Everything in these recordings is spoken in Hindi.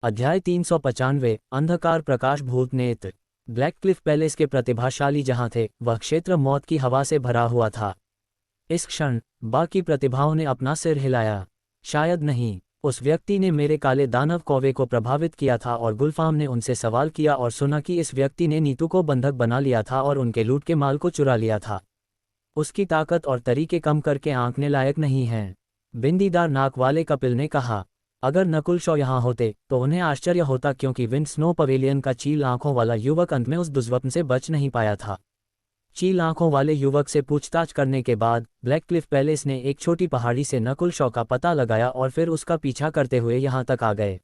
अध्याय 395 अंधकार प्रकाश भूत नेत्र। ब्लैक क्लिफ पैलेस के प्रतिभाशाली जहां थे, वह क्षेत्र मौत की हवा से भरा हुआ था। इस क्षण बाकी प्रतिभाओं ने अपना सिर हिलाया। शायद नहीं, उस व्यक्ति ने मेरे काले दानव कौवे को प्रभावित किया था और गुलफाम ने उनसे सवाल किया और सुना कि इस व्यक्ति ने नीतू को बंधक बना लिया था और उनके लूट के माल को चुरा लिया था। उसकी ताकत और तरीके कम करके आंकने लायक नहीं हैं। बिंदीदार नाक वाले कपिल ने कहा। अगर नकुल शॉ यहाँ होते तो उन्हें आश्चर्य होता, क्योंकि विंड स्नो पवेलियन का चील आंखों वाला युवक अंत में उस दुष्स्वप्न से बच नहीं पाया था। चील आंखों वाले युवक से पूछताछ करने के बाद ब्लैक क्लिफ पैलेस ने एक छोटी पहाड़ी से नकुल शॉ का पता लगाया और फिर उसका पीछा करते हुए यहाँ तक आ गए।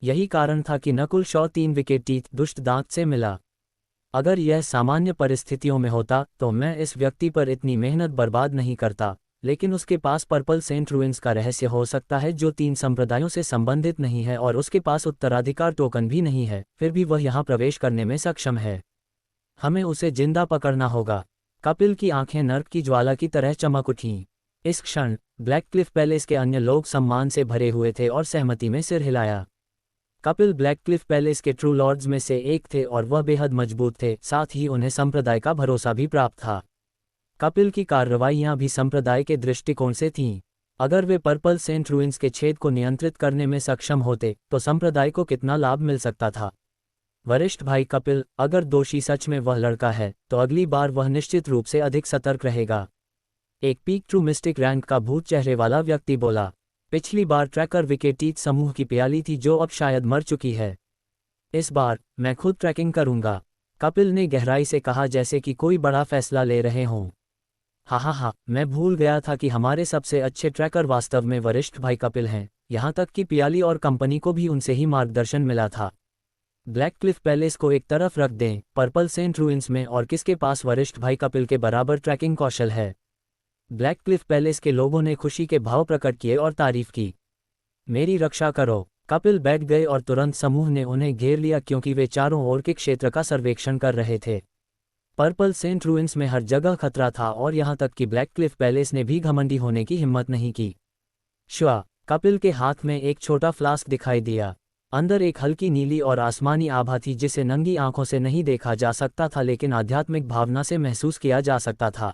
यही कारण था कि नकुल शॉ 3 विकेट टीथ दुष्ट दांत से मिला। अगर यह सामान्य परिस्थितियों में होता तो मैं इस व्यक्ति पर इतनी मेहनत बर्बाद नहीं करता, लेकिन उसके पास पर्पल सेंट रूइंस का रहस्य हो सकता है जो 3 संप्रदायों से संबंधित नहीं है और उसके पास उत्तराधिकार टोकन भी नहीं है, फिर भी वह यहाँ प्रवेश करने में सक्षम है। हमें उसे जिंदा पकड़ना होगा। कपिल की आंखें नर्क की ज्वाला की तरह चमक उठीं। इस क्षण ब्लैक क्लिफ पैलेस के अन्य लोग सम्मान से भरे हुए थे और सहमति में सिर हिलाया। कपिल ब्लैक क्लिफ पैलेस के ट्रू लॉर्ड्स में से एक थे और वह बेहद मजबूत थे, साथ ही उन्हें संप्रदाय का भरोसा भी प्राप्त था। कपिल की कार्रवाइयां भी संप्रदाय के दृष्टिकोण से थीं। अगर वे पर्पल सेंट रूइंस के छेद को नियंत्रित करने में सक्षम होते तो संप्रदाय को कितना लाभ मिल सकता था। वरिष्ठ भाई कपिल, अगर दोषी सच में वह लड़का है तो अगली बार वह निश्चित रूप से अधिक सतर्क रहेगा। एक पीक ट्रू मिस्टिक रैंक का भूत चेहरे वाला व्यक्ति बोला। पिछली बार ट्रैकर विकेटीत समूह की प्याली थी जो अब शायद मर चुकी है। इस बार मैं खुद ट्रैकिंग करूंगा, कपिल ने गहराई से कहा, जैसे कि कोई बड़ा फैसला ले रहे हों। हाँ, मैं भूल गया था कि हमारे सबसे अच्छे ट्रैकर वास्तव में वरिष्ठ भाई कपिल हैं। यहाँ तक कि पियाली और कंपनी को भी उनसे ही मार्गदर्शन मिला था। ब्लैक क्लिफ पैलेस को एक तरफ रख दें, पर्पल सेंट रूइंस में और किसके पास वरिष्ठ भाई कपिल के बराबर ट्रैकिंग कौशल है। ब्लैक क्लिफ पैलेस के लोगों ने खुशी के भाव प्रकट किए और तारीफ की। मेरी रक्षा करो। कपिल बैठ गए और तुरंत समूह ने उन्हें घेर लिया, क्योंकि वे चारों ओर के क्षेत्र का सर्वेक्षण कर रहे थे। पर्पल सेंट रूइंस में हर जगह खतरा था और यहाँ तक कि ब्लैक क्लिफ पैलेस ने भी घमंडी होने की हिम्मत नहीं की। श्वा, कपिल के हाथ में एक छोटा फ्लास्क दिखाई दिया। अंदर एक हल्की नीली और आसमानी आभा थी जिसे नंगी आंखों से नहीं देखा जा सकता था, लेकिन आध्यात्मिक भावना से महसूस किया जा सकता था।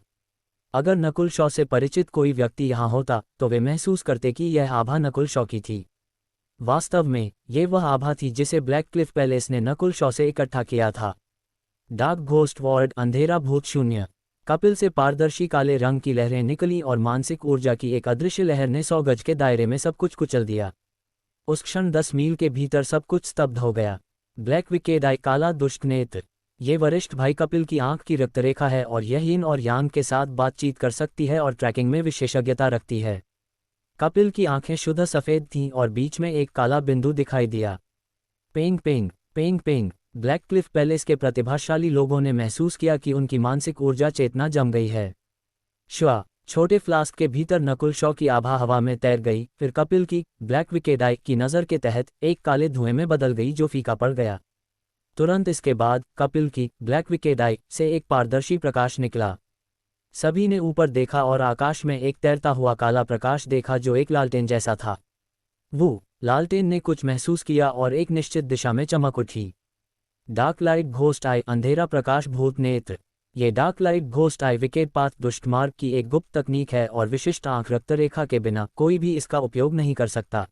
अगर नकुल शॉ से परिचित कोई व्यक्ति यहाँ होता तो वे महसूस करते कि यह आभा नकुल शॉ की थी। वास्तव में ये वह आभा थी जिसे ब्लैक क्लिफ पैलेस ने नकुल शॉ से इकट्ठा किया था। डार्क घोस्ट वार्ड, अंधेरा भूत शून्य। कपिल से पारदर्शी काले रंग की लहरें निकली और मानसिक ऊर्जा की एक अदृश्य लहर ने 100 गज के दायरे में सब कुछ कुचल दिया। उस क्षण 10 मील के भीतर सब कुछ स्तब्ध हो गया। ब्लैक विकेड आई, काला दुष्ट नेत्र। ये वरिष्ठ भाई कपिल की आंख की रक्तरेखा है और यह यिन और यांग के साथ बातचीत कर सकती है और ट्रैकिंग में विशेषज्ञता रखती है। कपिल की आंखें शुद्ध सफ़ेद थीं और बीच में एक काला बिंदु दिखाई दिया। पेंग पेंग पेंग पेंग। ब्लैक क्लिफ पैलेस के प्रतिभाशाली लोगों ने महसूस किया कि उनकी मानसिक ऊर्जा चेतना जम गई है। श्वा, छोटे फ्लास्क के भीतर नकुल शॉ की आभा हवा में तैर गई, फिर कपिल की ब्लैक विकेड आई की नज़र के तहत एक काले धुएं में बदल गई जो फीका पड़ गया। तुरंत इसके बाद कपिल की ब्लैक विकेड आई से एक पारदर्शी प्रकाश निकला। सभी ने ऊपर देखा और आकाश में एक तैरता हुआ काला प्रकाश देखा जो एक लालटेन जैसा था। वो लालटेन ने कुछ महसूस किया और एक निश्चित दिशा में चमक उठी। डार्क लाइट घोस्ट आई, अंधेरा प्रकाश भूत नेत्र। ये डार्क लाइट घोस्ट आई विकेट पाथ दुष्ट मार्ग की एक गुप्त तकनीक है और विशिष्ट आंख रक्तरेखा के बिना कोई भी इसका उपयोग नहीं कर सकता।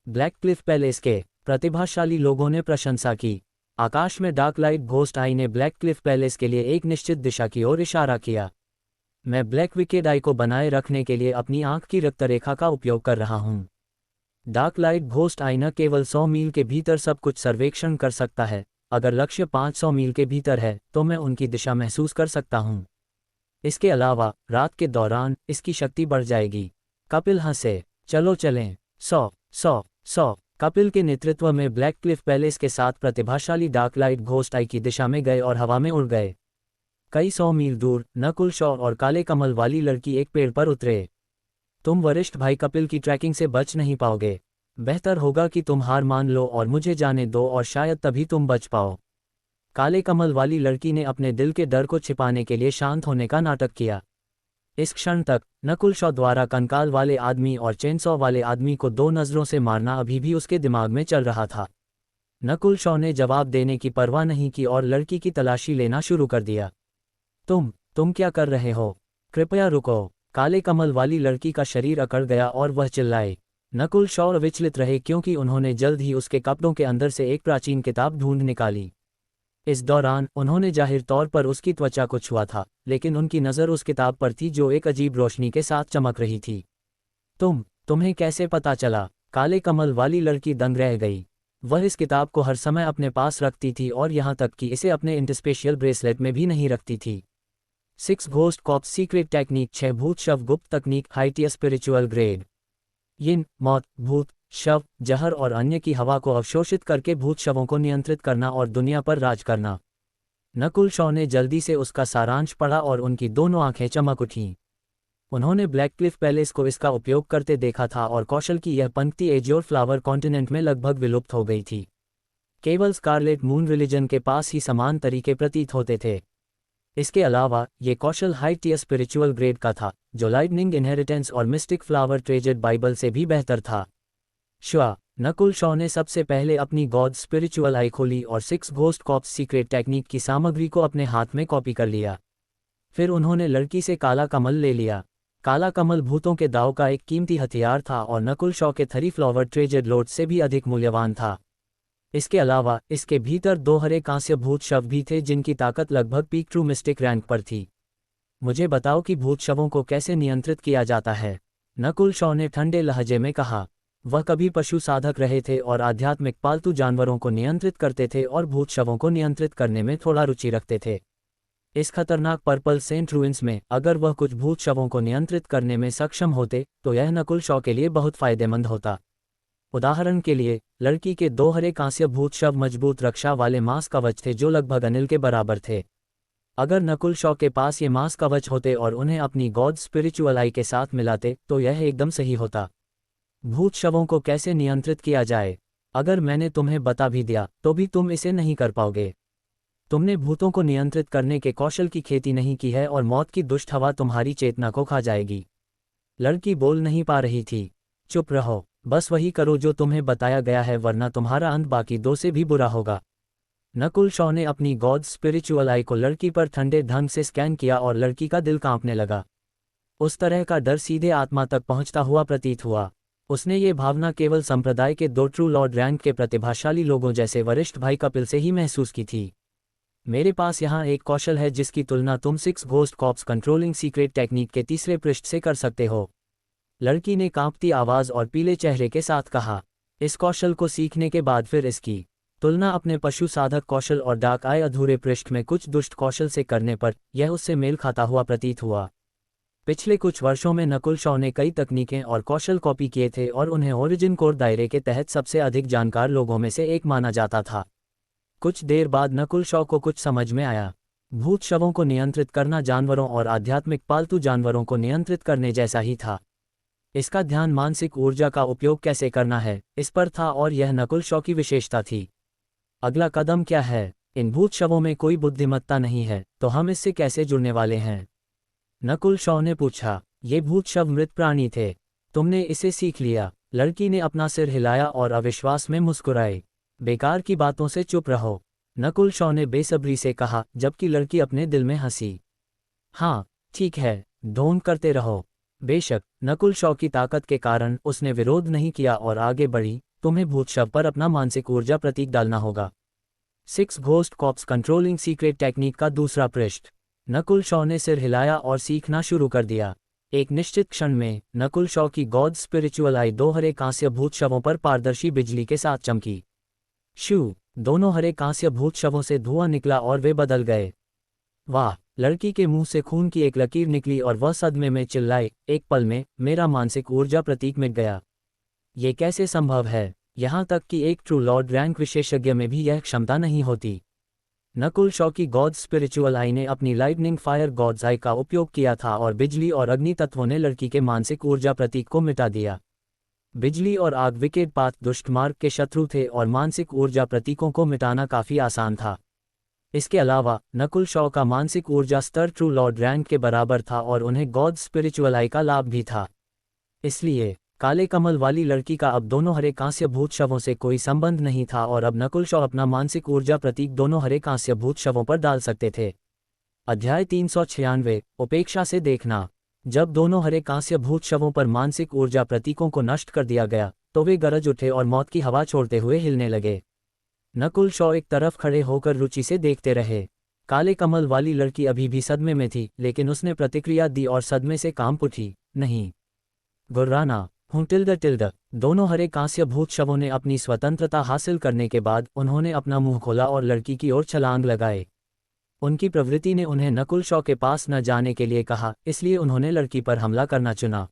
ब्लैक क्लिफ पैलेस के प्रतिभाशाली लोगों ने प्रशंसा की। आकाश में डार्क लाइट घोस्ट आई ने ब्लैक क्लिफ पैलेस के लिए एक निश्चित दिशा की ओर इशारा किया। मैं ब्लैक विकेड आई को बनाए रखने के लिए अपनी आंख की रक्तरेखा का उपयोग कर रहा हूँ। डार्क लाइट घोस्ट आई न केवल 100 मील के भीतर सब कुछ सर्वेक्षण कर सकता है, अगर लक्ष्य 500 मील के भीतर है तो मैं उनकी दिशा महसूस कर सकता हूँ। इसके अलावा रात के दौरान इसकी शक्ति बढ़ जाएगी। कपिल हंसे। चलो चलें। 100 कपिल के नेतृत्व में ब्लैक क्लिफ पैलेस के साथ प्रतिभाशाली डार्क लाइट घोस्ट आई की दिशा में गए और हवा में उड़ गए। कई 100 मील दूर नकुल शॉ और काले कमल वाली लड़की एक पेड़ पर उतरे। तुम वरिष्ठ भाई कपिल की ट्रैकिंग से बच नहीं पाओगे। बेहतर होगा कि तुम हार मान लो और मुझे जाने दो और शायद तभी तुम बच पाओ। काले कमल वाली लड़की ने अपने दिल के डर को छिपाने के लिए शांत होने का नाटक किया। इस क्षण तक नकुल शॉ द्वारा कंकाल वाले आदमी और चेनसॉ वाले आदमी को 2 नज़रों से मारना अभी भी उसके दिमाग में चल रहा था। नकुल शॉ ने जवाब देने की परवाह नहीं की और लड़की की तलाशी लेना शुरू कर दिया। तुम क्या कर रहे हो? कृपया रुको। काले कमल वाली लड़की का शरीर अकड़ गया और वह चिल्लाए। नकुल शॉ विचलित रहे क्योंकि उन्होंने जल्द ही उसके कपड़ों के अंदर से एक प्राचीन किताब ढूंढ निकाली। इस दौरान उन्होंने जाहिर तौर पर उसकी त्वचा को छुआ था, लेकिन उनकी नज़र उस किताब पर थी जो एक अजीब रोशनी के साथ चमक रही थी। तुम्हें कैसे पता चला? काले कमल वाली लड़की दंग रह गई। वह इस किताब को हर समय अपने पास रखती थी और यहाँ तक कि इसे अपने इंटरस्पेशियल ब्रेसलेट में भी नहीं रखती थी। 6 घोस्ट कॉप्स सीक्रेट टेक्निक 6 भूत शव गुप्त तकनीक हाइटियर स्पिरिचुअल ग्रेड। यिन मौत, भूत, शव, जहर और अन्य की हवा को अवशोषित करके भूत शवों को नियंत्रित करना और दुनिया पर राज करना। नकुल शॉ ने जल्दी से उसका सारांश पढ़ा और उनकी दोनों आंखें चमक उठीं। उन्होंने ब्लैकक्लिफ पैलेस को इसका उपयोग करते देखा था और कौशल की यह पंक्ति एज्योर फ्लावर कॉन्टिनेंट में लगभग विलुप्त हो गई थी। केवल स्कारलेट मून रिलीजन के पास ही समान तरीके प्रतीत होते थे। इसके अलावा ये कौशल हाई टियर स्पिरिचुअल ग्रेड का था, जो लाइटनिंग इनहेरिटेंस और मिस्टिक फ्लावर ट्रेजेड बाइबल से भी बेहतर था। श्वा नकुल शॉ ने सबसे पहले अपनी गॉड स्पिरिचुअल आई खोली और 6 घोस्ट कॉप्स सीक्रेट टेक्निक की सामग्री को अपने हाथ में कॉपी कर लिया। फिर उन्होंने लड़की से काला कमल ले लिया। काला कमल भूतों के दाव का एक कीमती हथियार था और नकुल शॉ के 3 फ्लावर ट्रेजेड लोड से भी अधिक मूल्यवान था। इसके अलावा इसके भीतर 2 हरे कांस्य भूत शव भी थे जिनकी ताकत लगभग पीक ट्रू मिस्टिक रैंक पर थी। मुझे बताओ कि भूत शवों को कैसे नियंत्रित किया जाता है? नकुल शॉ ने ठंडे लहजे में कहा। वह कभी पशु साधक रहे थे और आध्यात्मिक पालतू जानवरों को नियंत्रित करते थे और भूत शवों को नियंत्रित करने में थोड़ा रुचि रखते थे। इस खतरनाक पर्पल सेंट रूइंस में अगर वह कुछ भूत शवों को नियंत्रित करने में सक्षम होते तो यह नकुल शॉ के लिए बहुत फायदेमंद होता। उदाहरण के लिए, लड़की के 2 हरे कांस्य भूत शव मजबूत रक्षा वाले मांस कवच थे जो लगभग अनिल के बराबर थे। अगर नकुल शॉ के पास ये मांस कवच होते और उन्हें अपनी गॉड स्पिरिचुअल आई के साथ मिलाते तो यह एकदम सही होता। भूत शवों को कैसे नियंत्रित किया जाए? अगर मैंने तुम्हें बता भी दिया तो भी तुम इसे नहीं कर पाओगे। तुमने भूतों को नियंत्रित करने के कौशल की खेती नहीं की है और मौत की दुष्ट हवा तुम्हारी चेतना को खा जाएगी। लड़की बोल नहीं पा रही थी। चुप रहो, बस वही करो जो तुम्हें बताया गया है वरना तुम्हारा अंत बाकी 2 से भी बुरा होगा। नकुल शॉ ने अपनी गॉड स्पिरिचुअल आई को लड़की पर ठंडे ढंग से स्कैन किया और लड़की का दिल कांपने लगा। उस तरह का डर सीधे आत्मा तक पहुंचता हुआ प्रतीत हुआ। उसने ये भावना केवल संप्रदाय के 2 ट्रू लॉर्ड रैंक के प्रतिभाशाली लोगों जैसे वरिष्ठ भाई कपिल से ही महसूस की थी। मेरे पास यहाँ एक कौशल है जिसकी तुलना तुम 6 ghost cops controlling secret technique के तीसरे पृष्ठ से कर सकते हो। लड़की ने कांपती आवाज़ और पीले चेहरे के साथ कहा। इस कौशल को सीखने के बाद फिर इसकी तुलना अपने पशु साधक कौशल और डाक आय अधूरे पृष्ठ में कुछ दुष्ट कौशल से करने पर यह उससे मेल खाता हुआ प्रतीत हुआ। पिछले कुछ वर्षों में नकुल शॉ ने कई तकनीकें और कौशल कॉपी किए थे और उन्हें ओरिजिन कोर दायरे के तहत सबसे अधिक जानकार लोगों में से एक माना जाता था। कुछ देर बाद नकुल शॉ को कुछ समझ में आया। भूत शवों को नियंत्रित करना जानवरों और आध्यात्मिक पालतू जानवरों को नियंत्रित करने जैसा ही था। इसका ध्यान मानसिक ऊर्जा का उपयोग कैसे करना है इस पर था और यह नकुल शॉ की विशेषता थी। अगला कदम क्या है? इन भूत शवों में कोई बुद्धिमत्ता नहीं है तो हम इससे कैसे जुड़ने वाले हैं? नकुल शॉ ने पूछा। ये भूत शव मृत प्राणी थे। तुमने इसे सीख लिया। लड़की ने अपना सिर हिलाया और अविश्वास में मुस्कुराई। बेकार की बातों से चुप रहो, नकुल शॉ ने बेसब्री से कहा जबकि लड़की अपने दिल में हंसी। हाँ ठीक है, ढोंग करते रहो। बेशक, नकुल शॉ की ताकत के कारण उसने विरोध नहीं किया और आगे बढ़ी। तुम्हें भूत शव पर अपना मानसिक ऊर्जा प्रतीक डालना होगा। 6 ghost cops controlling secret technique का दूसरा पृष्ठ। नकुल शॉ ने सिर हिलाया और सीखना शुरू कर दिया। एक निश्चित क्षण में नकुल शॉ की गॉड स्पिरिचुअल आई 2 हरे कांस्य भूत शवों पर पारदर्शी बिजली के साथ चमकी। शू, दोनों हरे कांस्य भूत शवों से धुआं निकला और वे बदल गए। वाह! लड़की के मुंह से खून की एक लकीर निकली और वह सदमे में चिल्लाई, एक पल में मेरा मानसिक ऊर्जा प्रतीक मिट गया। ये कैसे संभव है? यहाँ तक कि एक ट्रू लॉर्ड रैंक विशेषज्ञ में भी यह क्षमता नहीं होती। नकुल शॉ की गॉड स्पिरिचुअल आई ने अपनी लाइटनिंग फायर गॉड्स आई का उपयोग किया था और बिजली और अग्नि तत्वों ने लड़की के मानसिक ऊर्जा प्रतीक को मिटा दिया। बिजली और आग विकेट पाथ दुष्ट मार्ग के शत्रु थे और मानसिक ऊर्जा प्रतीकों को मिटाना काफी आसान था। इसके अलावा नकुल शॉ का मानसिक ऊर्जा स्तर ट्रू लॉर्ड रैंक के बराबर था और उन्हें गॉड स्पिरिचुअल आई का लाभ भी था। इसलिए काले कमल वाली लड़की का अब दोनों हरे कांस्य भूत शवों से कोई संबंध नहीं था और अब नकुल शॉ अपना मानसिक ऊर्जा प्रतीक दोनों हरे कांस्य भूत शवों पर डाल सकते थे। अध्याय 396 उपेक्षा से देखना। जब दोनों हरे कांस्य भूत शवों पर मानसिक ऊर्जा प्रतीकों को नष्ट कर दिया गया तो वे गरज उठे और मौत की हवा छोड़ते हुए हिलने लगे। नकुल शॉ एक तरफ खड़े होकर रुचि से देखते रहे। काले कमल वाली लड़की अभी भी सदमे में थी, लेकिन उसने प्रतिक्रिया दी और सदमे से कांप उठी। नहीं गुर्राना हूँ टिल्ड। दोनों हरे कांस्य भूत शवों ने अपनी स्वतंत्रता हासिल करने के बाद उन्होंने अपना मुंह खोला और लड़की की ओर छलांग लगाए। उनकी प्रवृत्ति ने उन्हें नकुल शॉ के पास न जाने के लिए कहा, इसलिए उन्होंने लड़की पर हमला करना चुना।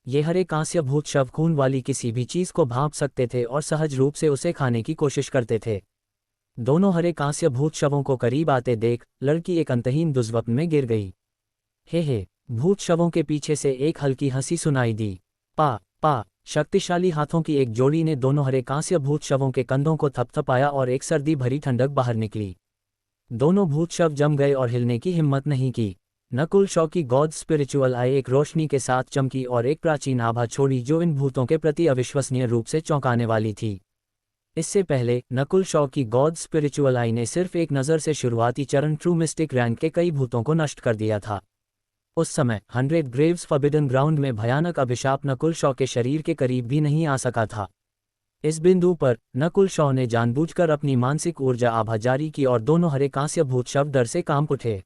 ये हरे कांस्य भूत शव खून वाली किसी भी चीज को भांप सकते थे और सहज रूप से उसे खाने की कोशिश करते थे। दोनों हरे कांस्य भूत शवों को करीब आते देख लड़की एक अंतहीन दुष्स्वप्न में गिर गई। हे भूत शवों के पीछे से एक हल्की हंसी सुनाई दी। पा शक्तिशाली हाथों की एक जोड़ी ने दोनों हरे कांस्य भूत शवों के कंधों को थपथपाया और एक सर्दी भरी ठंडक बाहर निकली। दोनों भूत शव जम गए और हिलने की हिम्मत नहीं की। नकुल शॉ की गॉड स्पिरिचुअल आई एक रोशनी के साथ चमकी और एक प्राचीन आभा छोड़ी जो इन भूतों के प्रति अविश्वसनीय रूप से चौंकाने वाली थी। इससे पहले नकुल शॉ की गॉड स्पिरिचुअल आई ने सिर्फ एक नज़र से शुरुआती चरण ट्रू मिस्टिक रैंक के कई भूतों को नष्ट कर दिया था। उस समय 100 ग्रेव्स फॉरबिडन ग्राउंड में भयानक अभिशाप नकुल शॉ के शरीर के करीब भी नहीं आ सका था। इस बिंदु पर नकुल शॉ ने जानबूझकर अपनी मानसिक ऊर्जा आभा जारी की और दोनों हरे कांस्य भूत शव डर से कांप उठे।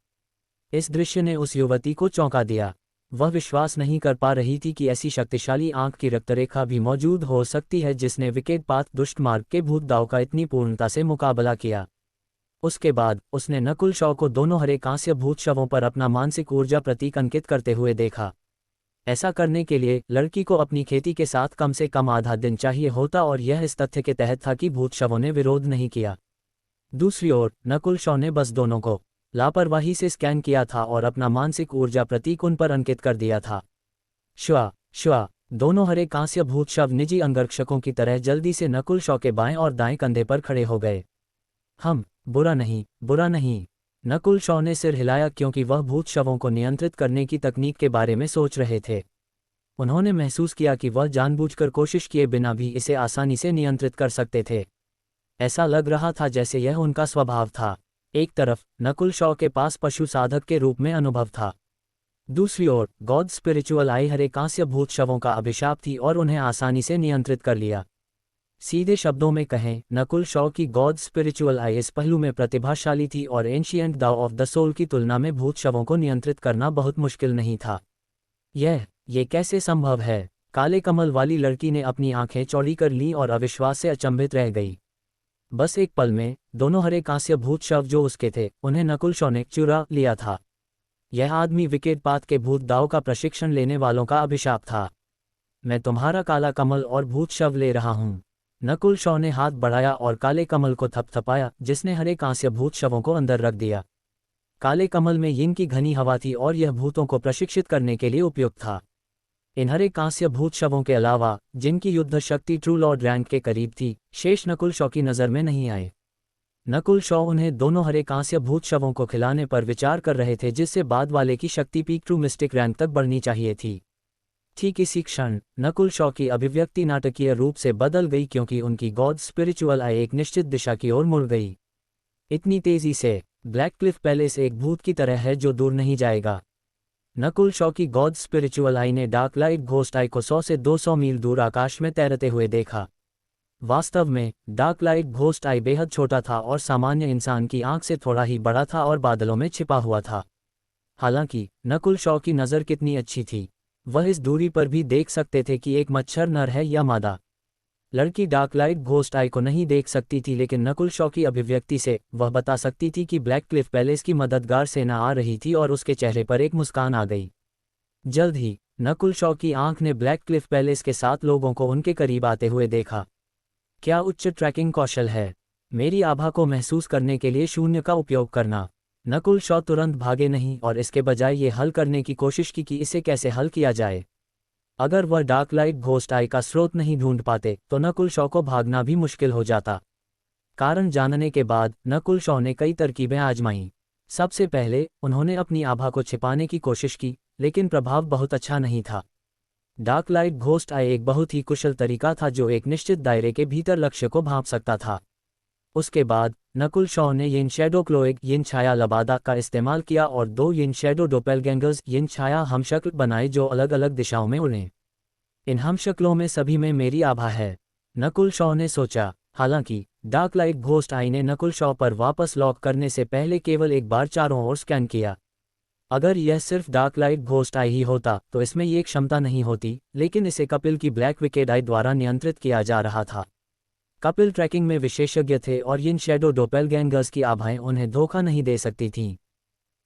इस दृश्य ने उस युवती को चौंका दिया। वह विश्वास नहीं कर पा रही थी कि ऐसी शक्तिशाली आंख की रक्तरेखा भी मौजूद हो सकती है जिसने विकेट पाथ दुष्ट मार्ग के भूत दाव का इतनी पूर्णता से मुकाबला किया। उसके बाद उसने नकुल शॉ को दोनों हरे कांस्य भूत शवों पर अपना मानसिक ऊर्जा प्रतीक अंकित करते हुए देखा। ऐसा करने के लिए लड़की को अपनी खेती के साथ कम से कम आधा दिन चाहिए होता और यह इस तथ्य के तहत था कि भूत शवों ने विरोध नहीं किया। दूसरी ओर नकुल शॉ ने बस दोनों को लापरवाही से स्कैन किया था और अपना मानसिक ऊर्जा प्रतीक उन पर अंकित कर दिया था। श्वा दोनों हरे कांस्य भूत शव निजी अंगरक्षकों की तरह जल्दी से नकुल शॉ के बाएं और दाएं कंधे पर खड़े हो गए। बुरा नहीं। नकुल शॉ ने सिर हिलाया क्योंकि वह भूत शवों को नियंत्रित करने की तकनीक के बारे में सोच रहे थे। उन्होंने महसूस किया कि वह जानबूझकर कोशिश किए बिना भी इसे आसानी से नियंत्रित कर सकते थे। ऐसा लग रहा था जैसे यह उनका स्वभाव था। एक तरफ नकुल शॉ के पास पशु साधक के रूप में अनुभव था, दूसरी ओर गॉड स्पिरिचुअल आई हरे कांस्य भूत शवों का अभिशाप थी और उन्हें आसानी से नियंत्रित कर लिया। सीधे शब्दों में कहें, नकुल शॉ की गॉड स्पिरिचुअल आई इस पहलू में प्रतिभाशाली थी और एंशिएंट दाव ऑफ द सोल की तुलना में भूत शवों को नियंत्रित करना बहुत मुश्किल नहीं था। ये कैसे संभव है? काले कमल वाली लड़की ने अपनी आंखें चौड़ी कर लीं और अविश्वास से अचंभित रह गई। बस एक पल में दोनों हरे कांस्य भूत शव जो उसके थे उन्हें नकुल शॉ ने चुरा लिया था। यह आदमी विकेट पाथ के भूत दाव का प्रशिक्षण लेने वालों का अभिशाप था। मैं तुम्हारा काला कमल और भूत शव ले रहा हूं। नकुल शॉ ने हाथ बढ़ाया और काले कमल को थपथपाया जिसने हरे कांस्य भूत शवों को अंदर रख दिया। काले कमल में यिन की घनी हवा थी और यह भूतों को प्रशिक्षित करने के लिए उपयुक्त था। इन हरे कांस्य भूत शवों के अलावा जिनकी युद्ध शक्ति ट्रू लॉर्ड रैंक के करीब थी, शेष नकुल शॉ की नज़र में नहीं आए। नकुल शॉ उन्हें दोनों हरे कांस्य भूत शवों को खिलाने पर विचार कर रहे थे जिससे बाद वाले की शक्ति पीक ट्रू मिस्टिक रैंक तक बढ़नी चाहिए थी। ठीक इसी क्षण नकुल शॉ की अभिव्यक्ति नाटकीय रूप से बदल गई क्योंकि उनकी गॉड स्पिरिचुअल आई एक निश्चित दिशा की ओर मुड़ गई। इतनी तेजी से ब्लैक क्लिफ पैलेस एक भूत की तरह है जो दूर नहीं जाएगा। नकुल शॉ की गॉड स्पिरिचुअल आई ने डार्क लाइट घोस्ट आई को 100 से 200 मील दूर आकाश में तैरते हुए देखा। वास्तव में डार्क लाइट घोस्ट आई बेहद छोटा था और सामान्य इंसान की आंख से थोड़ा ही बड़ा था और बादलों में छिपा हुआ था। हालांकि नकुल शॉ की नज़र कितनी अच्छी थी, वह इस दूरी पर भी देख सकते थे कि एक मच्छर नर है या मादा। लड़की डार्क लाइट घोस्ट आई को नहीं देख सकती थी, लेकिन नकुल शॉ की अभिव्यक्ति से वह बता सकती थी कि ब्लैक क्लिफ पैलेस की मददगार सेना आ रही थी और उसके चेहरे पर एक मुस्कान आ गई। जल्द ही नकुल शॉ की आंख ने ब्लैक क्लिफ पैलेस के 7 लोगों को उनके करीब आते हुए देखा। क्या उच्च ट्रैकिंग कौशल है! मेरी आभा को महसूस करने के लिए शून्य का उपयोग करना। नकुल शॉ तुरंत भागे नहीं और इसके बजाय ये हल करने की कोशिश की कि इसे कैसे हल किया जाए। अगर वह डार्क लाइट घोस्ट आई का स्रोत नहीं ढूंढ पाते तो नकुल शॉ को भागना भी मुश्किल हो जाता। कारण जानने के बाद नकुल शॉ ने कई तरकीबें आजमाईं। सबसे पहले उन्होंने अपनी आभा को छिपाने की कोशिश की, लेकिन प्रभाव बहुत अच्छा नहीं था। डार्क लाइट घोस्ट आई एक बहुत ही कुशल तरीका था जो एक निश्चित दायरे के भीतर लक्ष्य को भांप सकता था। उसके बाद नकुल शॉ ने यिन शैडो क्लोएग यिन छाया लबादा का इस्तेमाल किया और 2 यिन शैडो डोपेलगैंगर्स यिन छाया हमशक्ल बनाए जो अलग अलग दिशाओं में उड़ें। इन हमशक्लों में सभी में मेरी आभा है, नकुल शॉ ने सोचा। हालांकि डार्क लाइट घोस्ट आई ने नकुल शॉ पर वापस लॉक करने से पहले केवल एक बार चारों ओर स्कैन किया। अगर यह सिर्फ डार्क लाइट घोस्ट आई ही होता तो इसमें ये क्षमता नहीं होती, लेकिन इसे कपिल की ब्लैक विकेड आई द्वारा नियंत्रित किया जा रहा था। कपिल ट्रैकिंग में विशेषज्ञ थे और यिन शैडो डोपेलगैंगर्स की आभाएं उन्हें धोखा नहीं दे सकती थीं।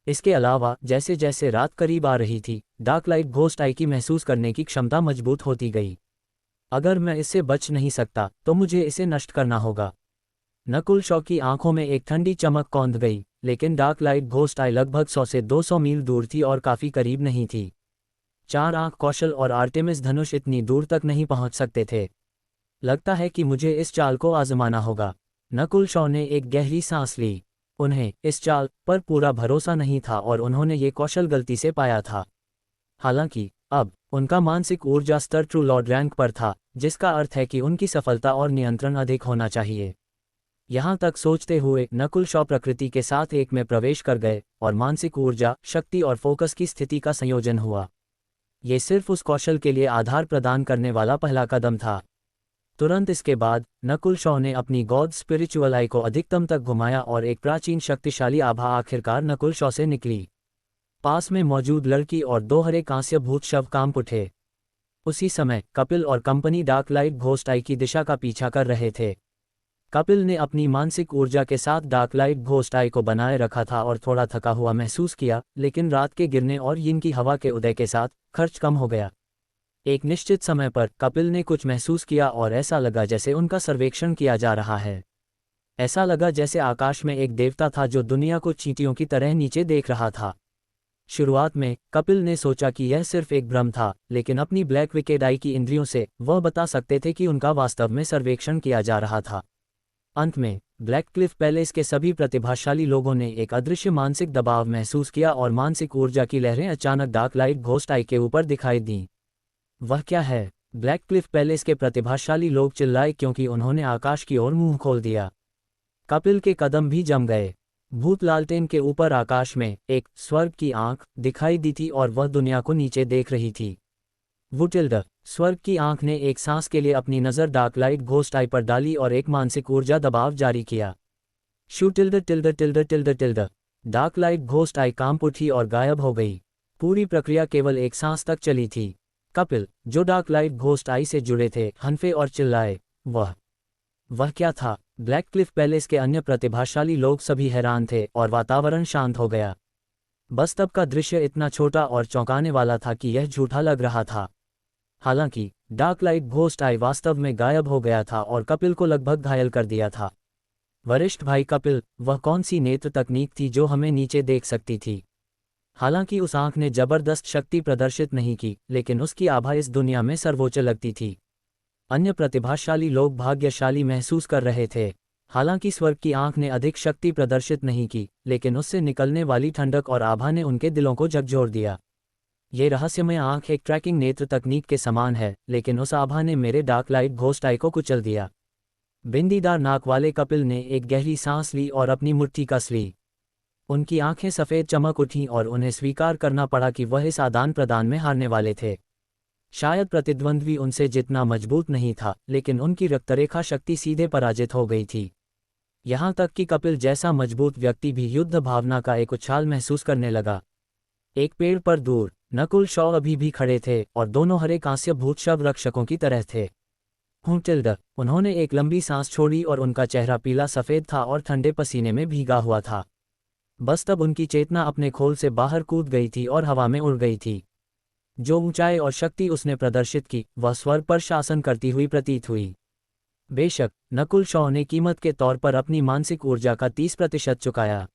इसके अलावा जैसे जैसे रात करीब आ रही थी, डार्क लाइट घोस्ट आई की महसूस करने की क्षमता मजबूत होती गई। अगर मैं इससे बच नहीं सकता तो मुझे इसे नष्ट करना होगा। नकुल शॉ की आंखों में एक ठंडी चमक कौंध गई, लेकिन डार्क लाइट घोस्ट आई लगभग 100 से 200 मील दूर थी और काफी करीब नहीं थी। 4 आंख कौशल और आर्टेमिस धनुष इतनी दूर तक नहीं पहुंच सकते थे। लगता है कि मुझे इस चाल को आजमाना होगा। नकुल शॉ ने एक गहरी सांस ली। उन्हें इस चाल पर पूरा भरोसा नहीं था और उन्होंने ये कौशल गलती से पाया था। हालांकि अब उनका मानसिक ऊर्जा स्तर ट्रू लॉर्ड रैंक पर था, जिसका अर्थ है कि उनकी सफलता और नियंत्रण अधिक होना चाहिए। यहाँ तक सोचते हुए नकुल शॉ प्रकृति के साथ एक में प्रवेश कर गए और मानसिक ऊर्जा, शक्ति और फोकस की स्थिति का संयोजन हुआ। ये सिर्फ उस कौशल के लिए आधार प्रदान करने वाला पहला कदम था। तुरंत इसके बाद नकुल शॉ ने अपनी गॉड स्पिरिचुअल आई को अधिकतम तक घुमाया और एक प्राचीन शक्तिशाली आभा आखिरकार नकुल शॉ से निकली। पास में मौजूद लड़की और 2 हरे कांस्य भूत शव कांप उठे। उसी समय कपिल और कंपनी डार्क लाइट घोस्ट आई की दिशा का पीछा कर रहे थे। कपिल ने अपनी मानसिक ऊर्जा के साथ डार्क लाइट घोस्ट आई को बनाए रखा था और थोड़ा थका हुआ महसूस किया, लेकिन रात के गिरने और यिन की हवा के उदय के साथ खर्च कम हो गया। एक निश्चित समय पर कपिल ने कुछ महसूस किया और ऐसा लगा जैसे उनका सर्वेक्षण किया जा रहा है। ऐसा लगा जैसे आकाश में एक देवता था जो दुनिया को चींटियों की तरह नीचे देख रहा था। शुरुआत में कपिल ने सोचा कि यह सिर्फ एक भ्रम था, लेकिन अपनी ब्लैक विकेड आई की इंद्रियों से वह बता सकते थे कि उनका वास्तव में सर्वेक्षण किया जा रहा था। अंत में ब्लैक क्लिफ पैलेस के सभी प्रतिभाशाली लोगों ने एक अदृश्य मानसिक दबाव महसूस किया और मानसिक ऊर्जा की लहरें अचानक डार्क लाइट घोस्ट आई के ऊपर दिखाई दीं। वह क्या है? ब्लैक क्लिफ पैलेस के प्रतिभाशाली लोग चिल्लाए क्योंकि उन्होंने आकाश की ओर मुंह खोल दिया। कपिल के कदम भी जम गए। भूत लालटेन के ऊपर आकाश में एक स्वर्ग की आंख दिखाई दी थी और वह दुनिया को नीचे देख रही थी। वुटिल्ड स्वर्ग की आंख ने एक सांस के लिए अपनी नज़र डार्क लाइट घोस्ट आई पर डाली और एक मानसिक ऊर्जा दबाव जारी किया। शू टिल्ड टिल्ड टिल्ड टिल्ड टिल्ड। डार्क लाइट घोस्ट आई कांप उठी और गायब हो गई। पूरी प्रक्रिया केवल एक सांस तक चली थी। कपिल, जो डार्क लाइट घोस्ट आई से जुड़े थे, हंफे और चिल्लाए। वह क्या था? ब्लैक क्लिफ पैलेस के अन्य प्रतिभाशाली लोग सभी हैरान थे और वातावरण शांत हो गया। बस तब का दृश्य इतना छोटा और चौंकाने वाला था कि यह झूठा लग रहा था। हालांकि डार्क लाइट घोस्ट आई वास्तव में गायब हो गया था और कपिल को लगभग घायल कर दिया था। वरिष्ठ भाई कपिल, वह कौन सी नेत्र तकनीक थी जो हमें नीचे देख सकती थी? हालांकि उस आंख ने जबरदस्त शक्ति प्रदर्शित नहीं की, लेकिन उसकी आभा इस दुनिया में सर्वोच्च लगती थी। अन्य प्रतिभाशाली लोग भाग्यशाली महसूस कर रहे थे। हालांकि स्वर्ग की आंख ने अधिक शक्ति प्रदर्शित नहीं की, लेकिन उससे निकलने वाली ठंडक और आभा ने उनके दिलों को झकझोर दिया। ये रहस्यमय आंख एक ट्रैकिंग नेत्र तकनीक के समान है, लेकिन उस आभा ने मेरे डार्क लाइट घोस्ट आई को कुचल दिया। बिंदीदार नाक वाले कपिल ने एक गहरी सांस ली और अपनी मुट्ठी कस ली। उनकी आंखें सफ़ेद चमक उठीं और उन्हें स्वीकार करना पड़ा कि वह इस आदान प्रदान में हारने वाले थे। शायद प्रतिद्वंद्वी उनसे जितना मजबूत नहीं था, लेकिन उनकी रक्तरेखा शक्ति सीधे पराजित हो गई थी। यहाँ तक कि कपिल जैसा मजबूत व्यक्ति भी युद्ध भावना का एक उछाल महसूस करने लगा। एक पेड़ पर दूर नकुल शॉ अभी भी खड़े थे और दोनों हरे कांस्य भूत शव रक्षकों की तरह थे। टिल्ड, उन्होंने एक लंबी सांस छोड़ी और उनका चेहरा पीला सफ़ेद था और ठंडे पसीने में भीगा हुआ था। बस तब उनकी चेतना अपने खोल से बाहर कूद गई थी और हवा में उड़ गई थी। जो ऊंचाई और शक्ति उसने प्रदर्शित की, वह स्वर्ग पर शासन करती हुई प्रतीत हुई। बेशक नकुल शॉ ने कीमत के तौर पर अपनी मानसिक ऊर्जा का 30% चुकाया।